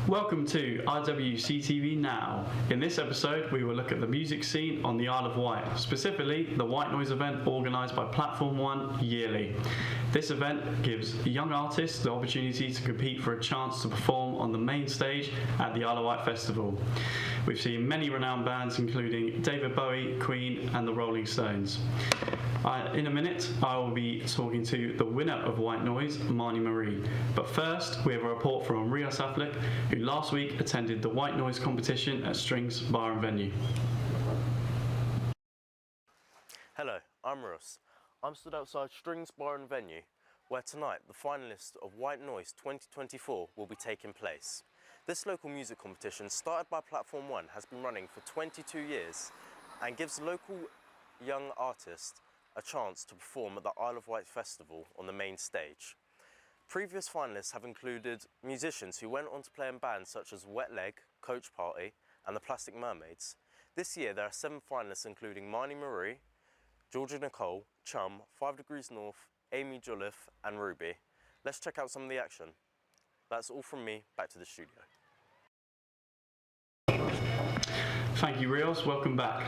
Welcome to IWCTV Now. In this episode, we will look at the music scene on the Isle of Wight, specifically the Wight Noize event organised by Platform One yearly. This event gives young artists the opportunity to compete for a chance to perform on the main stage at the Isle of Wight Festival. We've seen many renowned bands including David Bowie, Queen and the Rolling Stones. In a minute, I will be talking to the winner of Wight Noize, Marnie. But first, we have a report from Ria Saflik, who last week attended the Wight Noize competition at Strings Bar and Venue. Hello, I'm Russ. I'm stood outside Strings Bar and Venue, where tonight the finalists of Wight Noize 2024 will be taking place. This local music competition, started by Platform One, has been running for 22 years and gives local young artists a chance to perform at the Isle of Wight Festival on the main stage. Previous finalists have included musicians who went on to play in bands such as Wet Leg, Coach Party and the Plastic Mermaids. This year there are 7 finalists including Marnie, Georgia Nicole, Chum, 5 Degrees North, Amy Jolliffe and Ruby. Let's check out some of the action. That's all from me, back to the studio. Thank you, Rios. Welcome back.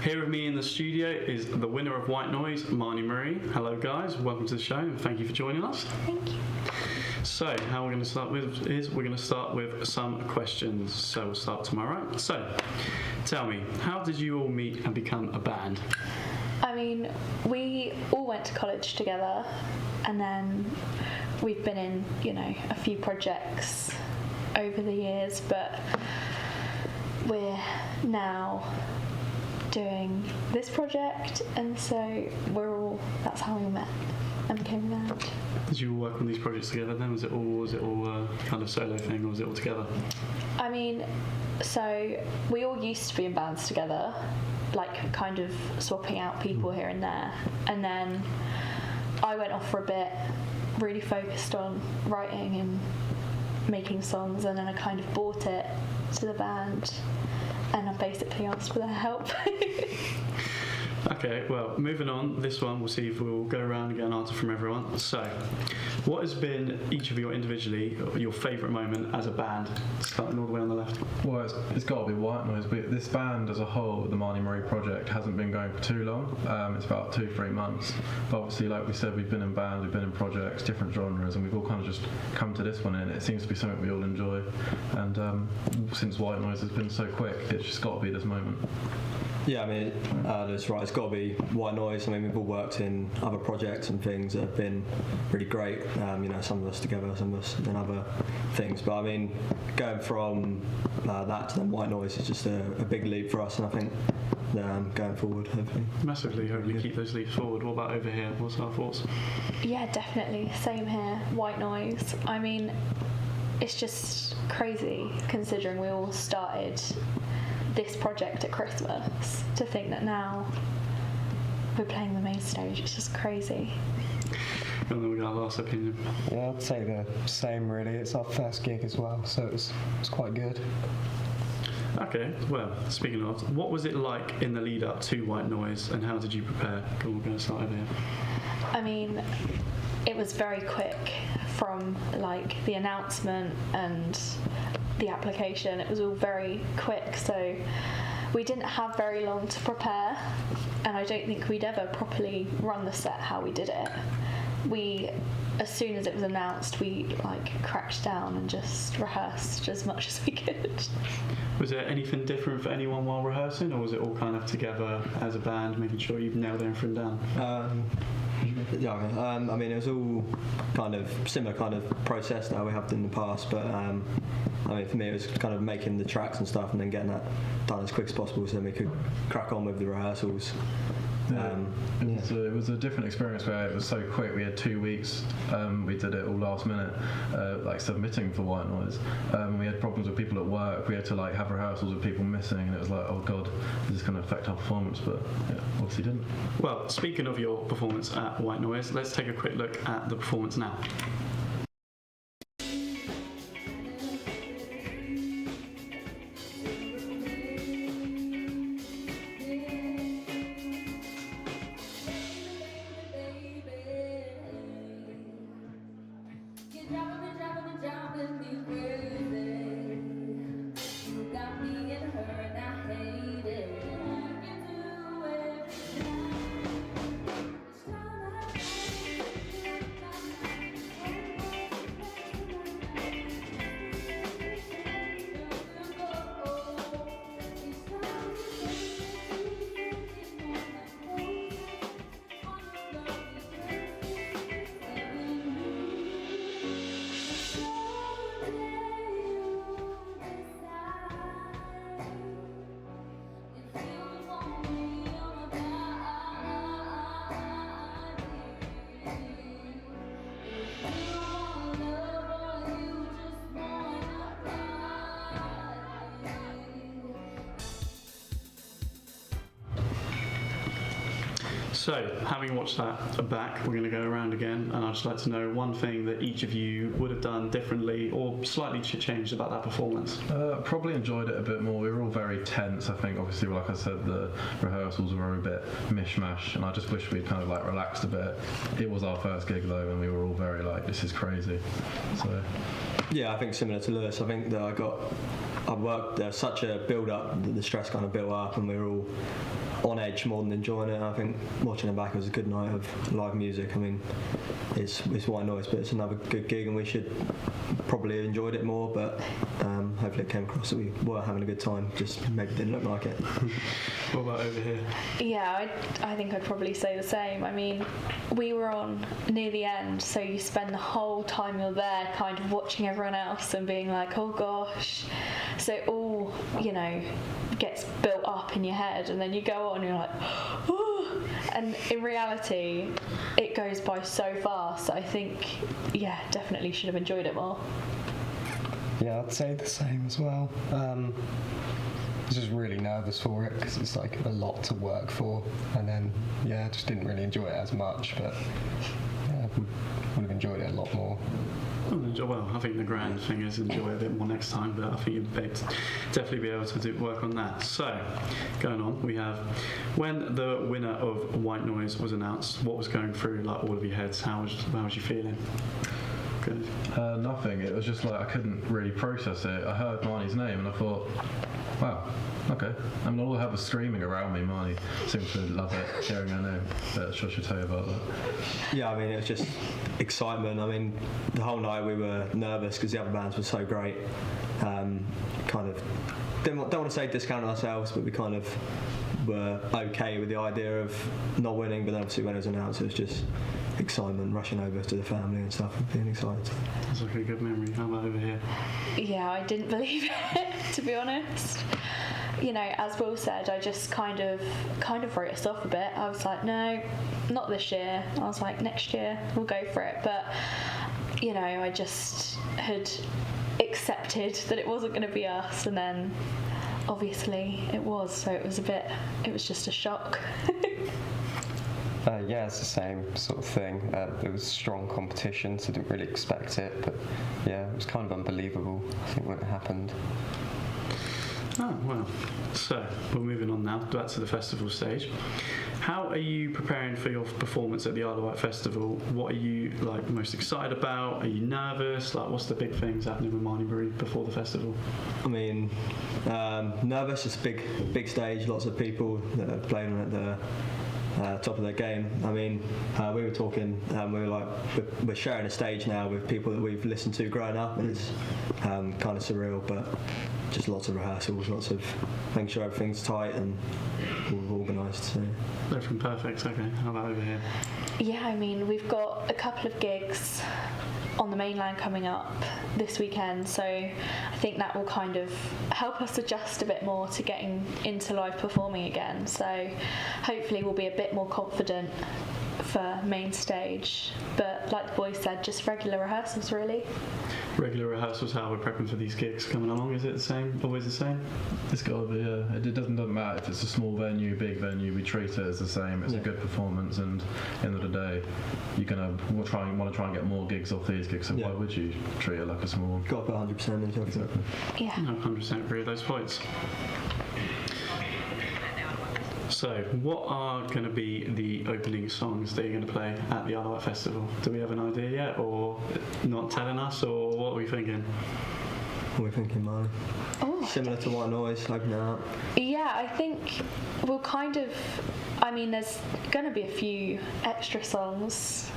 Here with me in the studio is the winner of Wight Noize, Marnie. Hello, guys. Welcome to the show, and thank you for joining us. Thank you. So, how we're going to start with is we're going to start with some questions. So we'll start to my right. So, tell me, how did you all meet and become a band? I mean, we all went to college together, and then we've been in, a few projects over the years, but we're now doing this project, and so that's how we met and became a band. Did you all work on these projects together then? Was it all kind of solo thing, or was it all together? I mean, so we all used to be in bands together, like kind of swapping out people here and there, and then I went off for a bit, really focused on writing and making songs, and then I kind of brought it to the band and I basically asked for their help. Okay, well, moving on, this one we'll see if we'll go around and get an answer from everyone. So, what has been each of you individually your favourite moment as a band, starting all the way on the left? Well, it's got to be Wight Noize. This band as a whole, the Marnie project, hasn't been going for too long. It's about 2-3 months. But obviously, like we said, we've been in bands, we've been in projects, different genres, and we've all kind of just come to this one, and it seems to be something we all enjoy. And since Wight Noize has been so quick, it's just got to be this moment. Yeah, I mean, that's right. It's got to be Wight Noize. I mean, we've all worked in other projects and things that have been really great. Some of us together, some of us in other things. But I mean, going from that to then Wight Noize is just a big leap for us, and I think going forward, hopefully. Massively, hopefully keep those leaps forward. What about over here? What's our thoughts? Yeah, definitely. Same here. Wight Noize. I mean, it's just crazy considering we all started this project at Christmas, to think that now we're playing the main stage. It's just crazy. And then we got our last opinion. Yeah, I'd say the same really. It's our first gig as well, so it's quite good. Okay, well, speaking of, what was it like in the lead up to Wight Noize, and how did you prepare? We're going to start over here. I mean, it was very quick from like the announcement and the application. It was all very quick, so we didn't have very long to prepare, and I don't think we'd ever properly run the set how we did it. As soon as it was announced, we cracked down and just rehearsed as much as we could. Was there anything different for anyone while rehearsing, or was it all kind of together as a band, making sure you've nailed everything down? Yeah, I mean, it was all kind of similar kind of process that we have in the past, but I mean, for me, it was kind of making the tracks and stuff, and then getting that done as quick as possible, so then we could crack on with the rehearsals. It was a different experience where it was so quick. We had 2 weeks. We did it all last minute, like submitting for Wight Noize. We had problems with people at work. We had to like have rehearsals with people missing, and it was like, oh god, this is going to affect our performance. But yeah, obviously didn't. Well, speaking of your performance at Wight Noize, let's take a quick look at the performance now. So, having watched that back, we're going to go around again, and I'd just like to know one thing that each of you would have done differently or slightly changed about that performance. Probably enjoyed it a bit more. We were all very tense. I think, obviously, like I said, the rehearsals were a bit mishmash, and I just wish we'd kind of like relaxed a bit. It was our first gig though, and we were all very like, this is crazy. So. Yeah, I think similar to Lewis. I think that I worked. There's such a build up that the stress kind of built up, and we were all on edge more than enjoying it. I think watching it back, it was a good night of live music. I mean, it's Wight Noize, but it's another good gig, and we should probably have enjoyed it more. But hopefully, it came across that we were having a good time. Just maybe didn't look like it. What about over here? Yeah, I think I'd probably say the same. I mean, we were on near the end, so you spend the whole time you're there kind of watching everyone else and being like, oh gosh. So it all, gets built up in your head, and then you go on and you're like, oh. And in reality, it goes by so fast. I think, yeah, definitely should have enjoyed it more. Yeah, I'd say the same as well. I was just really nervous for it because it's like a lot to work for, and then I just didn't really enjoy it as much, but would have enjoyed it a lot more. Well, I think the grand thing is enjoy a bit more next time, but I think you'd definitely be able to work on that. So, going on, we have when the winner of Wight Noize was announced, what was going through like all of your heads? How was you feeling? Good. Nothing. It was just like I couldn't really process it. I heard Marnie's name and I thought, wow, okay. I mean, all I had was screaming around me. Marnie seemed to love it, hearing her name. But I should tell you about that. Yeah, I mean, it was just excitement. I mean, the whole night we were nervous because the other bands were so great. Kind of don't want to say discounting ourselves, but we kind of were okay with the idea of not winning. But then obviously when it was announced, it was just excitement, rushing over to the family and stuff, and being excited. That's like a good memory. How about over here? Yeah, I didn't believe it, to be honest. As Will said, I just kind of wrote us off a bit. I was like, no, not this year. I was like, next year we'll go for it. But I just had accepted that it wasn't going to be us, and then obviously it was. So it was just a shock. Yeah, it's the same sort of thing. It was strong competition, so I didn't really expect it, but yeah, it was kind of unbelievable, I think, when it happened. Oh, well. So, we're moving on now, back to the festival stage. How are you preparing for your performance at the Isle of Wight Festival? What are you most excited about? Are you nervous? What's the big things happening with Marnie before the festival? I mean, nervous. It's a big stage, lots of people that are playing on at the top of their game. I mean, we were talking, we were like, we're sharing a stage now with people that we've listened to growing up, and it's kind of surreal, but just lots of rehearsals, lots of making sure everything's tight and all organised. So. They're from Perfect. Okay, how about over here? Yeah, I mean, we've got a couple of gigs on the mainland coming up this weekend, so I think that will kind of help us adjust a bit more to getting into live performing again. So hopefully we'll be a bit more confident for main stage, but like the boys said, just regular rehearsals really. Regular rehearsals, how we're prepping for these gigs coming along, is it the same? Always the same? It's got to be, it doesn't matter if it's a small venue, big venue, we treat it as the same. It's a good performance, and at the end of the day, you're going to want to try and get more gigs off these gigs, so why would you treat it like a small one? Got to put 100% into it. Exactly. Yeah. No, 100% agree with those points. So, what are going to be the opening songs that you're going to play at the Isle of Wight Festival? Do we have an idea yet, or not telling us, or what are we thinking? What are we thinking, Marnie? Oh. Similar to White Noize, open it up. Yeah, I think we'll kind of, I mean, there's going to be a few extra songs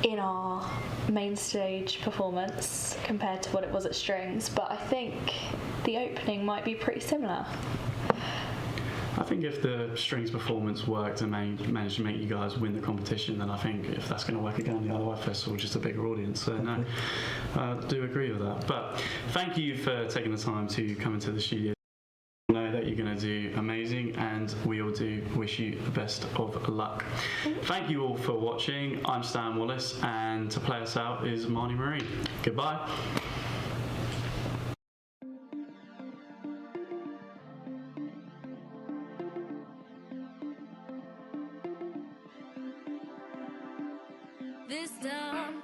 in our main stage performance compared to what it was at Strings, but I think the opening might be pretty similar. I think if the Strings performance worked and managed to make you guys win the competition, then I think if that's going to work again at the Isle of Wight Festival, just a bigger audience. So no, I do agree with that. But thank you for taking the time to come into the studio. I know that you're going to do amazing, and we all do wish you the best of luck. Thank you all for watching. I'm Stan Wallace, and to play us out is Marnie Marie. Goodbye. This time,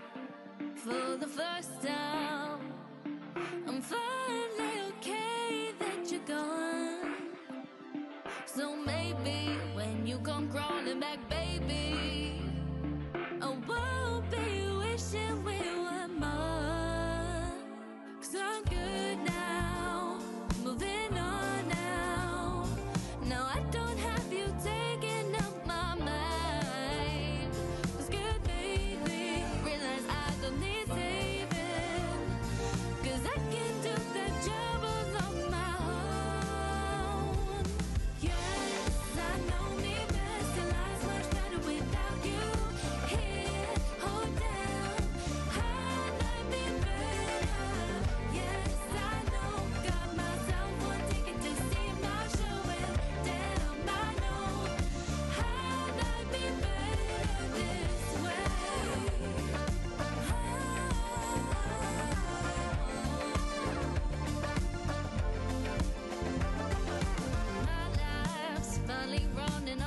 for the first time, I'm finally okay that you're gone. So maybe when you come crawling back, baby, I won't be wishing we were more. 'Cause I'm good now, moving on now. Now I don't have you taking up my mind. 'Cause good made me realize I don't need saving. 'Cause I can do the job all on my own. Yes, I know me best, and life's much better without you here. Hold down, I'd like me better. Yes, I know, got myself one ticket to see my show, and damn, I know I'd like me better this way. My life's finally running